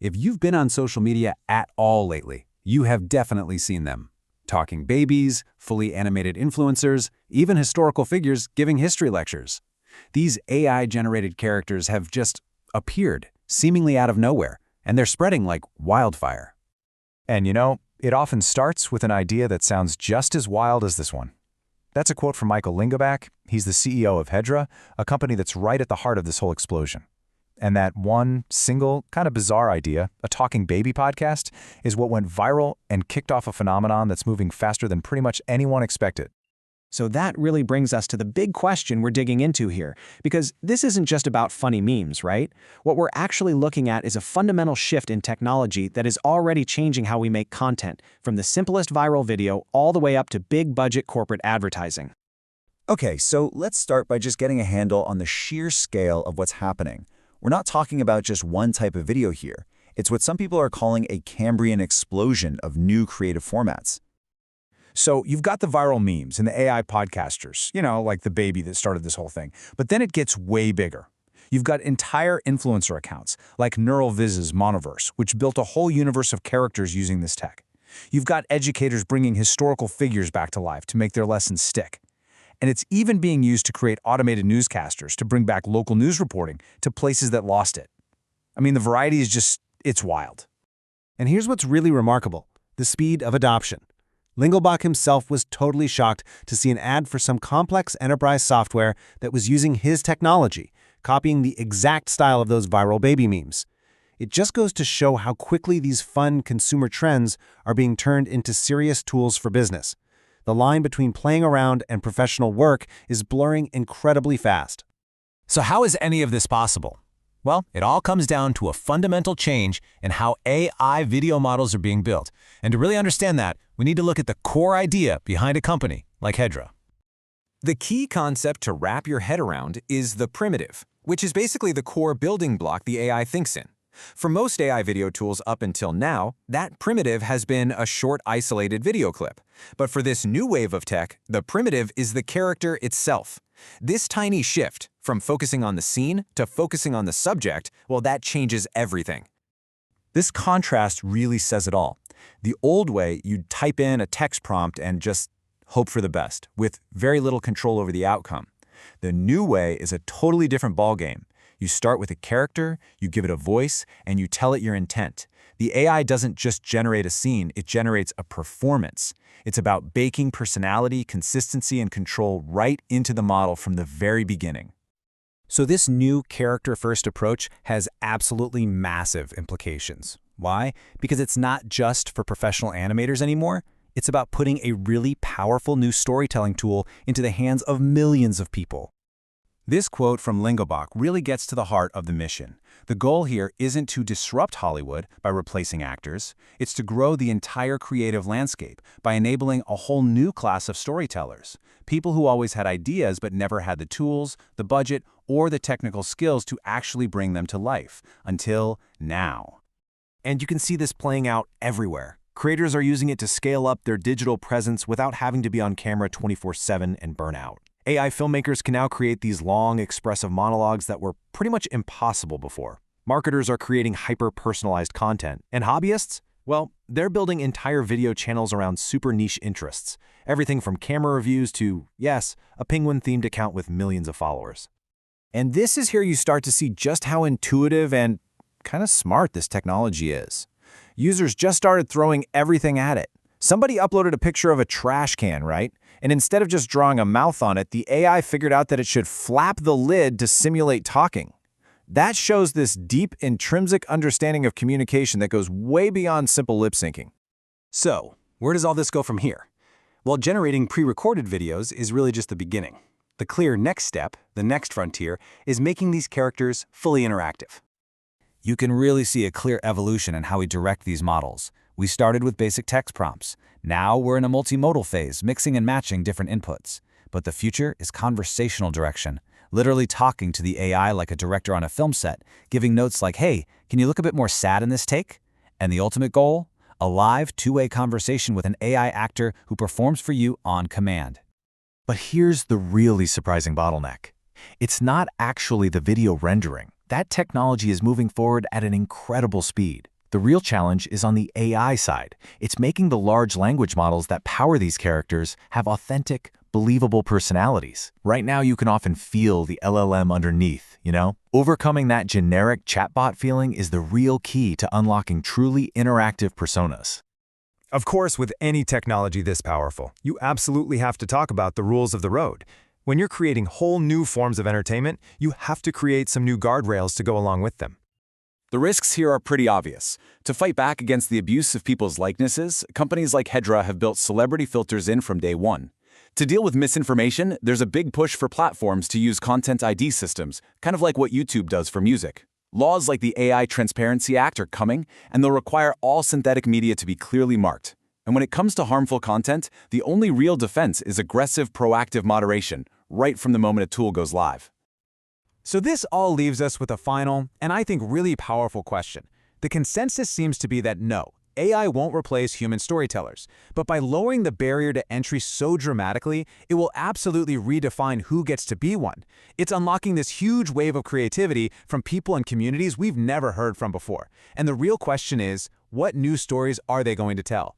If you've been on social media at all lately, you have definitely seen them. Talking babies, fully animated influencers, even historical figures giving history lectures. These AI-generated characters have just appeared, seemingly out of nowhere, and they're spreading like wildfire. And it often starts with an idea that sounds just as wild as this one. That's a quote from Michael Lingelbach. He's the CEO of Hedra, a company that's right at the heart of this whole explosion. And that one single, kind of bizarre idea, a talking baby podcast, is what went viral and kicked off a phenomenon that's moving faster than pretty much anyone expected. So that really brings us to the big question we're digging into here, because this isn't just about funny memes, right? What we're actually looking at is a fundamental shift in technology that is already changing how we make content, from the simplest viral video all the way up to big-budget corporate advertising. Okay, so let's start by just getting a handle on the sheer scale of what's happening. We're not talking about just one type of video here. It's what some people are calling a Cambrian explosion of new creative formats. So you've got the viral memes and the AI podcasters, like the baby that started this whole thing. But then it gets way bigger. You've got entire influencer accounts, like NeuralViz's Monoverse, which built a whole universe of characters using this tech. You've got educators bringing historical figures back to life to make their lessons stick. And it's even being used to create automated newscasters to bring back local news reporting to places that lost it. I mean, the variety is just, it's wild. And here's what's really remarkable: the speed of adoption. Lingelbach himself was totally shocked to see an ad for some complex enterprise software that was using his technology, copying the exact style of those viral baby memes. It just goes to show how quickly these fun consumer trends are being turned into serious tools for business. The line between playing around and professional work is blurring incredibly fast. So how is any of this possible? Well, it all comes down to a fundamental change in how AI video models are being built. And to really understand that, we need to look at the core idea behind a company like Hedra. The key concept to wrap your head around is the primitive, which is basically the core building block the AI thinks in. For most AI video tools up until now, that primitive has been a short, isolated video clip. But for this new wave of tech, the primitive is the character itself. This tiny shift, from focusing on the scene to focusing on the subject, well, that changes everything. This contrast really says it all. The old way, you'd type in a text prompt and just hope for the best, with very little control over the outcome. The new way is a totally different ballgame. You start with a character, you give it a voice, and you tell it your intent. The AI doesn't just generate a scene, it generates a performance. It's about baking personality, consistency, and control right into the model from the very beginning. So this new character-first approach has absolutely massive implications. Why? Because it's not just for professional animators anymore. It's about putting a really powerful new storytelling tool into the hands of millions of people. This quote from Lingelbach really gets to the heart of the mission. The goal here isn't to disrupt Hollywood by replacing actors. It's to grow the entire creative landscape by enabling a whole new class of storytellers. People who always had ideas but never had the tools, the budget, or the technical skills to actually bring them to life. Until now. And you can see this playing out everywhere. Creators are using it to scale up their digital presence without having to be on camera 24/7 and burn out. AI filmmakers can now create these long, expressive monologues that were pretty much impossible before. Marketers are creating hyper-personalized content. And hobbyists? Well, they're building entire video channels around super niche interests. Everything from camera reviews to, yes, a penguin-themed account with millions of followers. And this is here you start to see just how intuitive and kind of smart this technology is. Users just started throwing everything at it. Somebody uploaded a picture of a trash can, right? And instead of just drawing a mouth on it, the AI figured out that it should flap the lid to simulate talking. That shows this deep, intrinsic understanding of communication that goes way beyond simple lip syncing. So, where does all this go from here? Well, generating pre-recorded videos is really just the beginning. The clear next step, the next frontier, is making these characters fully interactive. You can really see a clear evolution in how we direct these models. We started with basic text prompts. Now we're in a multimodal phase, mixing and matching different inputs. But the future is conversational direction, literally talking to the AI like a director on a film set, giving notes like, hey, can you look a bit more sad in this take? And the ultimate goal? A live, two-way conversation with an AI actor who performs for you on command. But here's the really surprising bottleneck. It's not actually the video rendering. That technology is moving forward at an incredible speed. The real challenge is on the AI side. It's making the large language models that power these characters have authentic, believable personalities. Right now, you can often feel the LLM underneath, you know? Overcoming that generic chatbot feeling is the real key to unlocking truly interactive personas. Of course, with any technology this powerful, you absolutely have to talk about the rules of the road. When you're creating whole new forms of entertainment, you have to create some new guardrails to go along with them. The risks here are pretty obvious. To fight back against the abuse of people's likenesses, companies like Hedra have built celebrity filters in from day one. To deal with misinformation, there's a big push for platforms to use content ID systems, kind of like what YouTube does for music. Laws like the AI Transparency Act are coming, and they'll require all synthetic media to be clearly marked. And when it comes to harmful content, the only real defense is aggressive, proactive moderation, right from the moment a tool goes live. So this all leaves us with a final, and I think really powerful question. The consensus seems to be that no, AI won't replace human storytellers, but by lowering the barrier to entry so dramatically, it will absolutely redefine who gets to be one. It's unlocking this huge wave of creativity from people and communities we've never heard from before. And the real question is, what new stories are they going to tell?